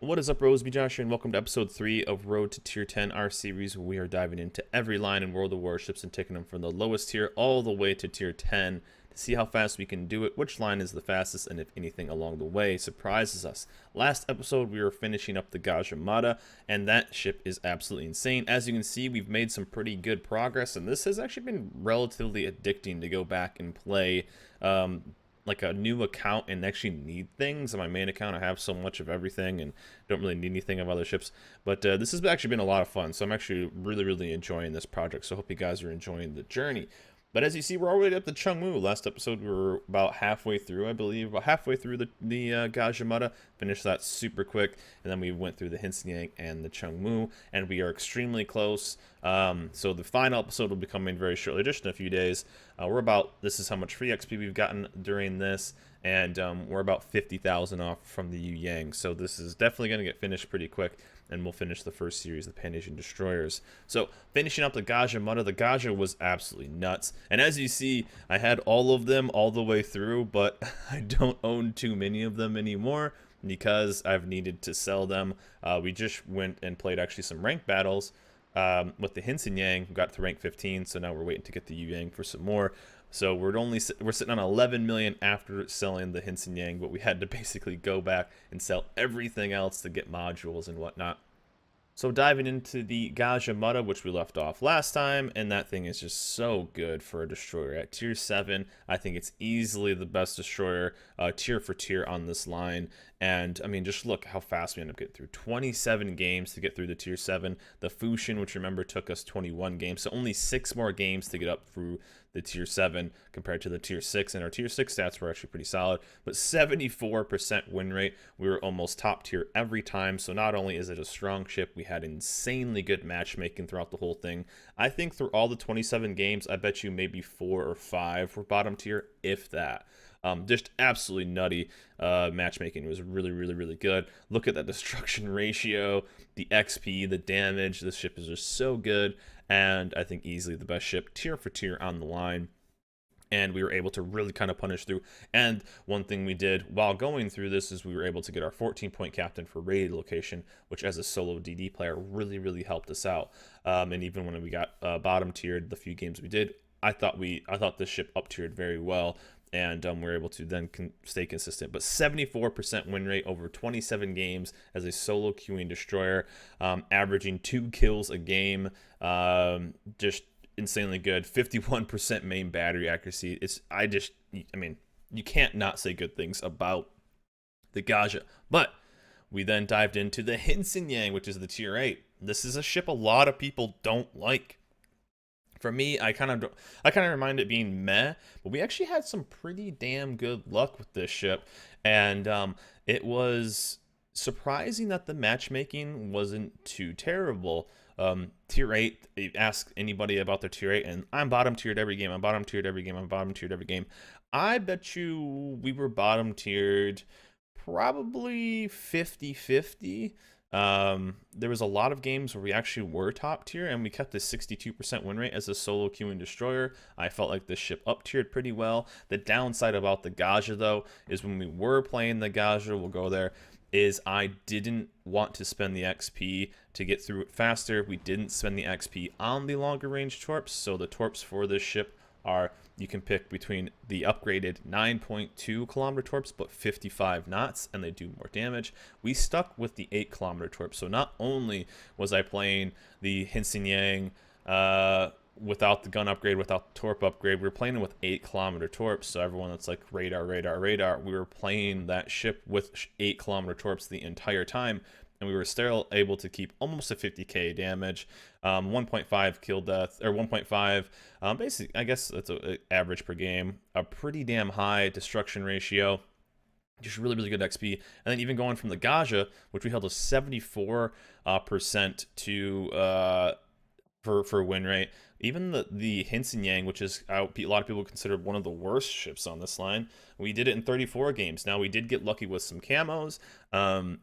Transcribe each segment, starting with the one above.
What is up, Rose? Josh here, and welcome to episode 3 of Road to Tier 10, our series where we are diving into every line in World of Warships and taking them from the lowest tier all the way to Tier 10 to see how fast we can do it, which line is the fastest, and if anything along the way surprises us. Last episode, we were finishing up the Gadjah Mada, and that ship is absolutely insane. As you can see, we've made some pretty good progress, and this has actually been relatively addicting to go back and play like a new account and actually need things. On my main account, I have so much of everything and don't really need anything of other ships. But this has actually been a lot of fun, so I'm actually really enjoying this project. So I hope you guys are enjoying the journey. But as you see, we're already up to Chung Mu. Last episode, we were about halfway through, I believe. About halfway through the Gadjah Mada. Finished that super quick. And then we went through the Hsienyang and the Chung Mu. And we are extremely close. So the final episode will be coming very shortly, just in a few days. This is how much free XP we've gotten during this. And we're about 50,000 off from the Hsienyang. So this is definitely going to get finished pretty quick. And we'll finish the first series, the Pan-Asian Destroyers. So, finishing up the Gadjah Mada, the Gadjah was absolutely nuts. And as you see, I had all of them all the way through, but I don't own too many of them anymore because I've needed to sell them. We just went and played actually some ranked battles with the Hsienyang. We got to rank 15, so now we're waiting to get the Hsienyang for some more. So we're sitting on 11 million after selling the Hsienyang, but we had to basically go back and sell everything else to get modules and whatnot. So diving into the Gadjah Mada, which we left off last time, and that thing is just so good for a destroyer. At tier 7, I think it's easily the best destroyer tier for tier on this line. And, I mean, just look how fast we end up getting through. 27 games to get through the tier 7. The Fushin, which remember took us 21 games, so only 6 more games to get up through the tier 7 compared to the tier 6. And our tier 6 stats were actually pretty solid, but 74% win rate. We were almost top tier every time, so not only is it a strong ship, we had insanely good matchmaking throughout the whole thing. I think through all the 27 games, I bet you maybe 4 or 5 were bottom tier, if that. Just absolutely nutty matchmaking. It was really good. Look at that destruction ratio, the XP, the damage. This ship is just so good, and I think easily the best ship tier for tier on the line. And we were able to really kind of punish through. And one thing we did while going through this is we were able to get our 14-point captain for raid location, which as a solo DD player really helped us out. And even when we got bottom tiered, the few games we did, I thought this ship up tiered very well. And we were able to then stay consistent. But 74% win rate over 27 games as a solo queuing destroyer, averaging 2 kills a game. Just insanely good. 51% main battery accuracy. I mean, you can't not say good things about the Gadjah. But we then dived into the Hsienyang, which is the tier 8. This is a ship a lot of people don't like. For me, I kind of remind it being meh, but we actually had some pretty damn good luck with this ship, and it was surprising that the matchmaking wasn't too terrible. Tier 8, you ask anybody about their tier 8, and I'm bottom tiered every game, I'm bottom tiered every game, I'm bottom tiered every game. I bet you we were bottom tiered probably 50-50. There was a lot of games where we actually were top tier, and we kept a 62% win rate as a solo queuing destroyer. I felt like this ship up tiered pretty well. The downside about the Gadjah, though, is when we were playing the Gadjah, we'll go there, is I didn't want to spend the XP to get through it faster. We didn't spend the XP on the longer range torps, so the torps for this ship are, you can pick between the upgraded 9.2 kilometer torps but 55 knots, and they do more damage. We stuck with the 8 kilometer torps, so not only was I playing the Hsienyang without the gun upgrade, without the torp upgrade, we were playing with 8 kilometer torps. So everyone that's like radar, we were playing that ship with 8 kilometer torps the entire time, and we were still able to keep almost a 50k damage, 1.5 kill death, or 1.5, basically, I guess that's an average per game, a pretty damn high destruction ratio, just really good XP. And then even going from the Gadjah, which we held a 74% to for win rate. Even the Hsienyang, which is a lot of people consider one of the worst ships on this line, we did it in 34 games. Now we did get lucky with some camos,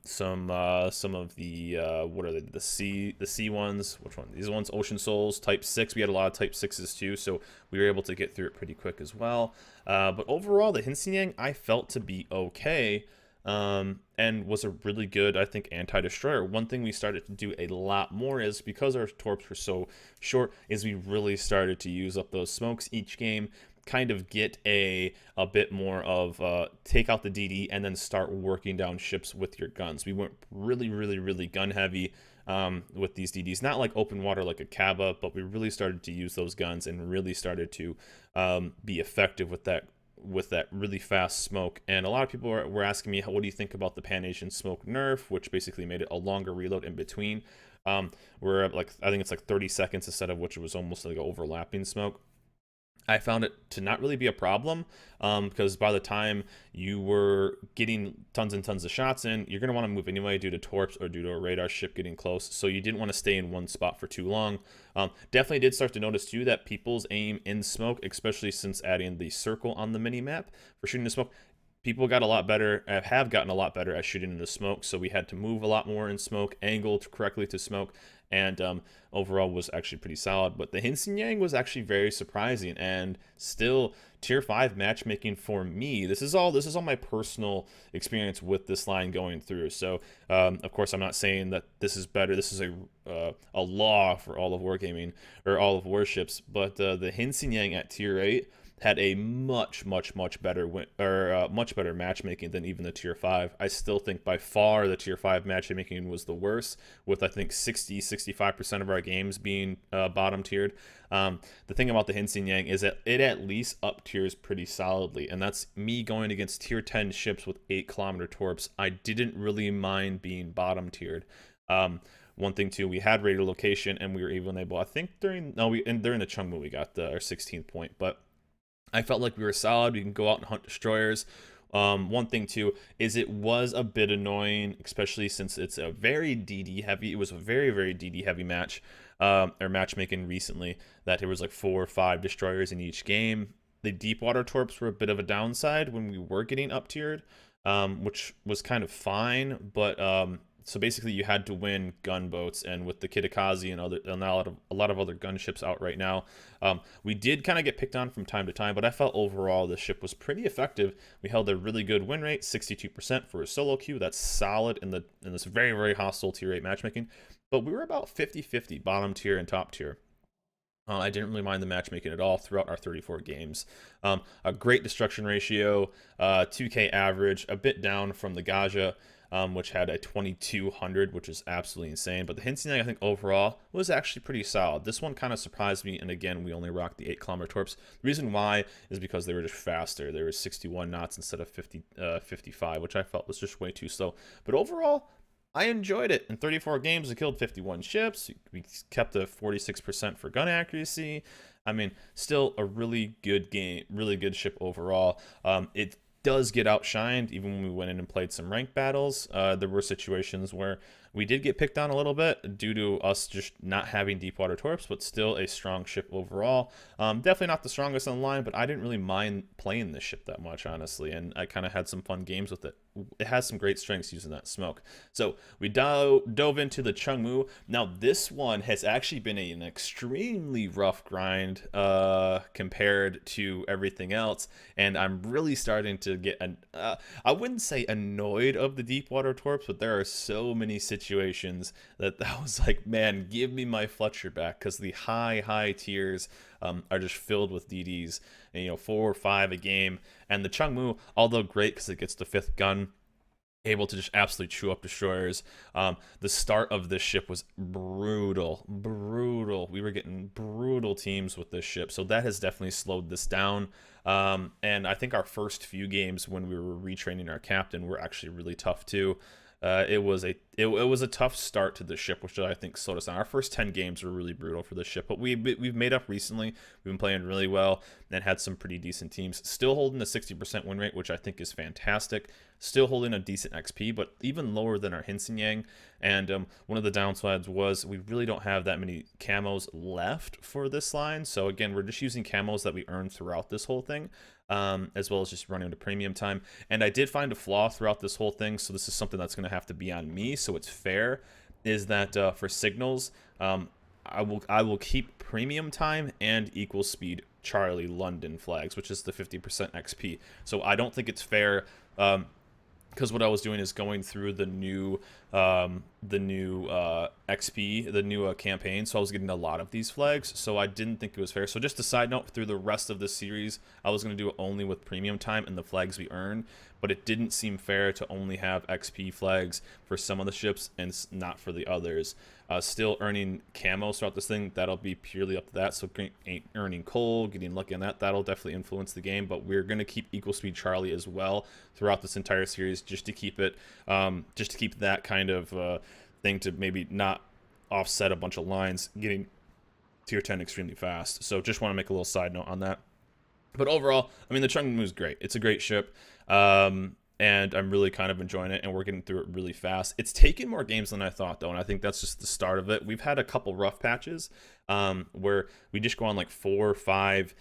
some of the what are they? The C ones. Which one? These ones, Ocean Souls, Type 6. We had a lot of Type 6s too, so we were able to get through it pretty quick as well. But overall, the Hsienyang I felt to be okay. and was a really good, I think, anti-destroyer. One thing we started to do a lot more is, because our torps were so short, is we really started to use up those smokes each game, kind of get a bit more of take out the DD and then start working down ships with your guns. We went really gun heavy with these DDs, not like open water like a Kaba, but we really started to use those guns and really started to be effective with that really fast smoke. And a lot of people were asking me, what do you think about the Pan Asian smoke nerf, which basically made it a longer reload in between. We're at like, I think it's like 30 seconds instead of which it was almost like an overlapping smoke. I found it to not really be a problem, because by the time you were getting tons and tons of shots in, you're going to want to move anyway due to torps or due to a radar ship getting close. So you didn't want to stay in one spot for too long. Definitely did start to notice too that people's aim in smoke, especially since adding the circle on the mini map for shooting the smoke, people got a lot better, have gotten a lot better at shooting into smoke. So we had to move a lot more in smoke, angled correctly to smoke, and overall was actually pretty solid. But the Hsienyang was actually very surprising, and still tier 5 matchmaking for me. This is all my personal experience with this line going through. So of course I'm not saying that this is better. This is a law for all of wargaming or all of warships, but the Hsienyang at tier 8 had a much better much better matchmaking than even the tier 5. I still think by far the tier 5 matchmaking was the worst, with I think 65% of our games being bottom tiered. The thing about the Hsienyang is that it at least up tiers pretty solidly, and that's me going against tier 10 ships with 8-kilometer torps. I didn't really mind being bottom tiered. One thing too, we had radar location, and we were even able, I think during the Chung Mu we got our 16th point, but I felt like we were solid. We can go out and hunt destroyers. One thing too is it was a bit annoying, especially since it's a very DD heavy. It was a very DD heavy match, or matchmaking recently, that there was like 4 or 5 destroyers in each game. The deep water torps were a bit of a downside when we were getting up tiered, which was kind of fine, but so basically you had to win gunboats, and with the Kitakazi and a lot of other gunships out right now, we did kind of get picked on from time to time, but I felt overall the ship was pretty effective. We held a really good win rate, 62% for a solo queue. That's solid in this very hostile tier 8 matchmaking, but we were about 50-50 bottom tier and top tier. I didn't really mind the matchmaking at all throughout our 34 games. A great destruction ratio, 2k average, a bit down from the Gadjah, which had a 2200, which is absolutely insane. But the Hsienyang, I think overall was actually pretty solid. This one kind of surprised me, and again, we only rocked the 8-kilometer torps. The reason why is because they were just faster. They were 61 knots instead of 55, which I felt was just way too slow. But overall, I enjoyed it. In 34 games, we killed 51 ships. We kept a 46% for gun accuracy. I mean, still a really good game, really good ship overall. It does get outshined even when we went in and played some ranked battles. There were situations where we did get picked on a little bit due to us just not having deep water torps, but still a strong ship overall. Definitely not the strongest on the line, but I didn't really mind playing this ship that much, honestly, and I kind of had some fun games with it. It has some great strengths using that smoke. So we dove into the Chung Mu. Now this one has actually been an extremely rough grind compared to everything else, and I'm really starting to get I wouldn't say annoyed of the deep water torps, but there are so many situations that I was like, man, give me my Fletcher back, because the high tiers are just filled with DDs, and, 4 or 5 a game. And the Chung Mu, although great because it gets the 5th gun, able to just absolutely chew up destroyers. The start of this ship was brutal. We were getting brutal teams with this ship, so that has definitely slowed this down. And I think our first few games when we were retraining our captain were actually really tough too. It was a tough start to the ship, which I think slowed us down. Our first 10 games were really brutal for the ship, but we've made up recently. We've been playing really well and had some pretty decent teams. Still holding a 60% win rate, which I think is fantastic. Still holding a decent XP, but even lower than our Hsienyang. And one of the downsides was we really don't have that many camos left for this line. So again, we're just using camos that we earned throughout this whole thing, as well as just running into premium time. And I did find a flaw throughout this whole thing, so this is something that's going to have to be on me, so it's fair, is that for signals, I will keep premium time and equal speed Charlie London flags, which is the 50% XP. So I don't think it's fair because what I was doing is going through the new XP, the new campaign. So I was getting a lot of these flags. So I didn't think it was fair. So just a side note, through the rest of the series, I was going to do it only with premium time and the flags we earn. But it didn't seem fair to only have XP flags for some of the ships and not for the others. Still earning camos throughout this thing, that'll be purely up to that. So earning coal, getting lucky on that, that'll definitely influence the game. But we're going to keep Equal Speed Charlie as well throughout this entire series, just to keep it, just to keep that kind of thing to maybe not offset a bunch of lines getting tier 10 extremely fast. So just want to make a little side note on that. But overall, I mean, the Chung Mu is great. It's a great ship. And I'm really kind of enjoying it, and we're getting through it really fast. It's taken more games than I thought, though, and I think that's just the start of it. We've had a couple rough patches where we just go on like 4 or 5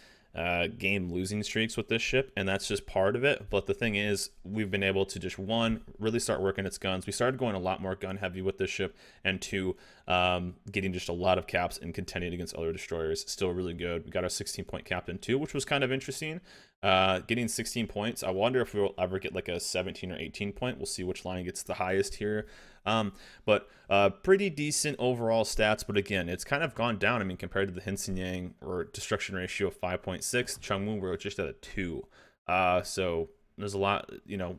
game losing streaks with this ship, and that's just part of it. But the thing is, we've been able to just, 1, really start working its guns. We started going a lot more gun heavy with this ship, and 2, getting just a lot of caps and contending against other destroyers. Still really good. We got our 16-point captain too, which was kind of interesting. Getting 16 points. I wonder if we'll ever get like a 17 or 18 point. We'll see which line gets the highest here. But pretty decent overall stats. But again, it's kind of gone down. I mean, compared to the Hsienyang or destruction ratio of 5.6, Chung Mu, we're just at a 2. So there's a lot,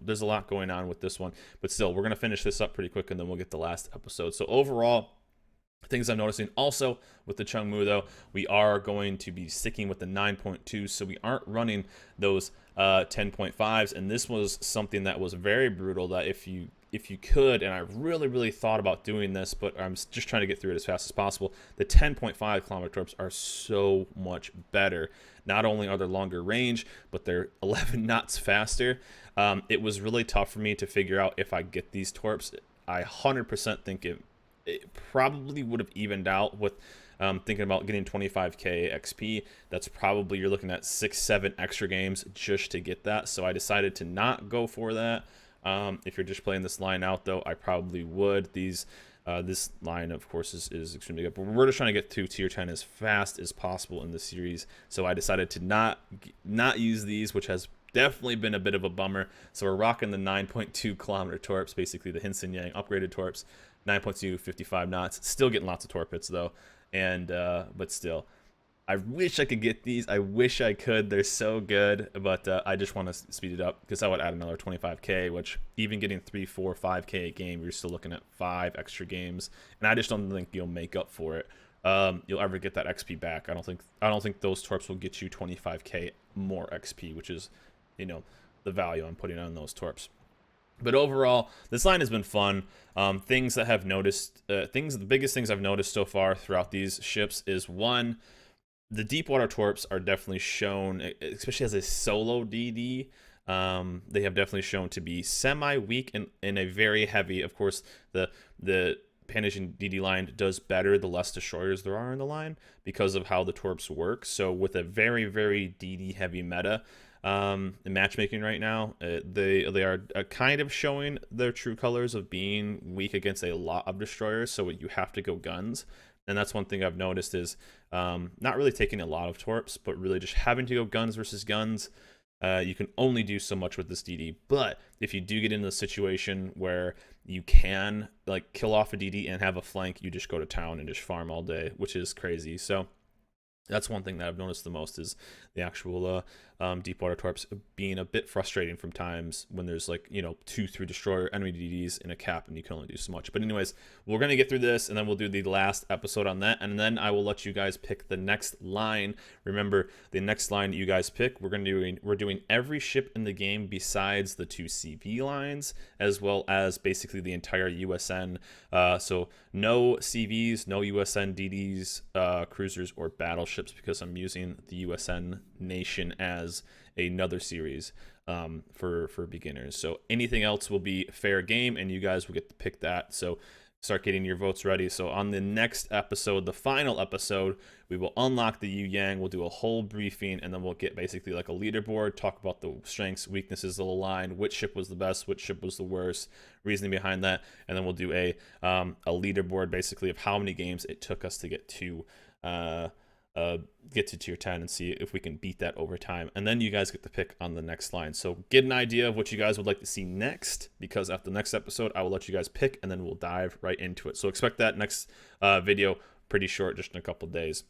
there's a lot going on with this one. But still, we're going to finish this up pretty quick, and then we'll get the last episode. So overall, things I'm noticing also with the Chung Mu, though, we are going to be sticking with the 9.2, so we aren't running those 10.5s. And this was something that was very brutal, that if you could, and I really thought about doing this, but I'm just trying to get through it as fast as possible, the 10.5 kilometer torps are so much better. Not only are they longer range, but they're 11 knots faster. It was really tough for me to figure out if I get these torps. I 100% think it probably would have evened out with thinking about getting 25k XP. That's probably, you're looking at 6-7 extra games just to get that. So I decided to not go for that. If you're just playing this line out, though, I probably would. This line, of course, is extremely good, but we're just trying to get to tier 10 as fast as possible in the series. So I decided to not use these, which has definitely been a bit of a bummer. So we're rocking the 9.2 kilometer torps, basically the Hsienyang upgraded torps. 9.2, 55 knots. Still getting lots of torpedoes, though. And but still, I wish I could get these. I wish I could. They're so good. But I just want to speed it up, because I would add another 25k, which even getting 3, 4, 5k a game, you're still looking at 5 extra games. And I just don't think you'll make up for it. You'll ever get that XP back. I don't think those torps will get you 25k more XP, which is, the value I'm putting on those torps. But overall, this line has been fun. Things that I've noticed, the biggest things I've noticed so far throughout these ships is, 1, the deep water torps are definitely shown, especially as a solo DD. They have definitely shown to be semi-weak in a very heavy. Of course, the Panasian DD line does better the less destroyers there are in the line, because of how the torps work. So with a very DD heavy meta, in matchmaking right now, they are kind of showing their true colors of being weak against a lot of destroyers. So you have to go guns, and that's one thing I've noticed is not really taking a lot of torps, but really just having to go guns versus guns. You can only do so much with this DD, but if you do get into a situation where you can like kill off a DD and have a flank, you just go to town and just farm all day, which is crazy. So that's one thing that I've noticed the most, is the actual deep water torps being a bit frustrating from times when there's 2-3 destroyer enemy DDs in a cap and you can only do so much. But anyways, we're going to get through this, and then we'll do the last episode on that, and then I will let you guys pick the next line. Remember, the next line that you guys pick, we're doing every ship in the game besides the 2 CV lines, as well as basically the entire USN. So no CVs, no USN DDs, cruisers, or battleships, because I'm using the USN Nation as another series for beginners. So anything else will be fair game, and you guys will get to pick that. So start getting your votes ready. So on the next episode, the final episode, we will unlock the Hsienyang. We'll do a whole briefing, and then we'll get basically like a leaderboard, talk about the strengths, weaknesses of the line, which ship was the best, which ship was the worst, reasoning behind that, and then we'll do a leaderboard basically of how many games it took us to get to get to tier 10 and see if we can beat that over time. And then you guys get to pick on the next line. So get an idea of what you guys would like to see next, because after the next episode, I will let you guys pick and then we'll dive right into it. So expect that next video pretty short, just in a couple days.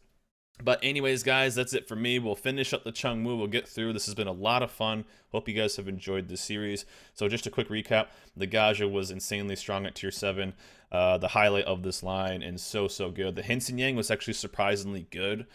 But anyways, guys, that's it for me. We'll finish up the Chung Mu. We'll get through. This has been a lot of fun. Hope you guys have enjoyed this series. So just a quick recap. The Gadjah was insanely strong at tier 7. The highlight of this line, and so good. The Hsienyang was actually surprisingly good.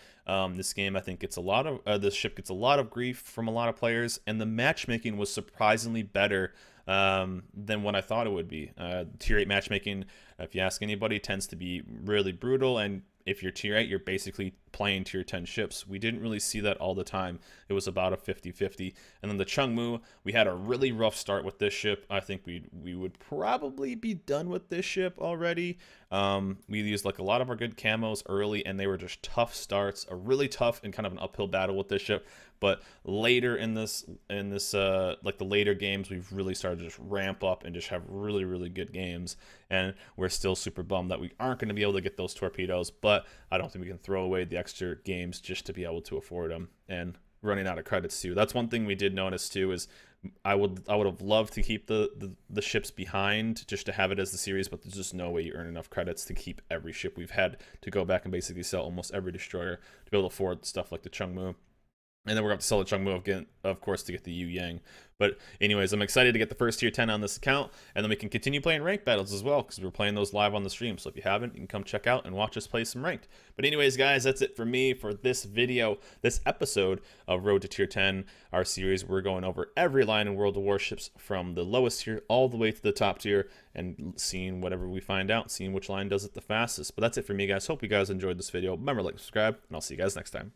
This game, I think, gets a lot of this ship gets a lot of grief from a lot of players, and the matchmaking was surprisingly better than what I thought it would be. Tier 8 matchmaking, if you ask anybody, tends to be really brutal, and if you're tier 8, you're basically playing tier 10 ships. We didn't really see that all the time. It was about a 50-50. And then the Chung Mu, we had a really rough start with this ship. I think we would probably be done with this ship already. We used like a lot of our good camos early, and they were just tough starts, a really tough and kind of an uphill battle with this ship. But later in this like the later games, we've really started to just ramp up and just have really good games. And we're still super bummed that we aren't going to be able to get those torpedoes, but I don't think we can throw away the extra games just to be able to afford them. And running out of credits too. That's one thing we did notice too, is I would have loved to keep the ships behind just to have it as the series, but there's just no way you earn enough credits to keep every ship. We've had to go back and basically sell almost every destroyer to be able to afford stuff like the Chung Mu. And then we're going to sell the Chung Mu again, of course, to get the Hsienyang. But anyways, I'm excited to get the first tier 10 on this account, and then we can continue playing ranked battles as well, because we're playing those live on the stream. So if you haven't, you can come check out and watch us play some ranked. But anyways, guys, that's it for me for this video, this episode of Road to Tier 10, our series. We're going over every line in World of Warships from the lowest tier all the way to the top tier, and seeing whatever we find out, seeing which line does it the fastest. But that's it for me, guys. Hope you guys enjoyed this video. Remember, like, subscribe, and I'll see you guys next time.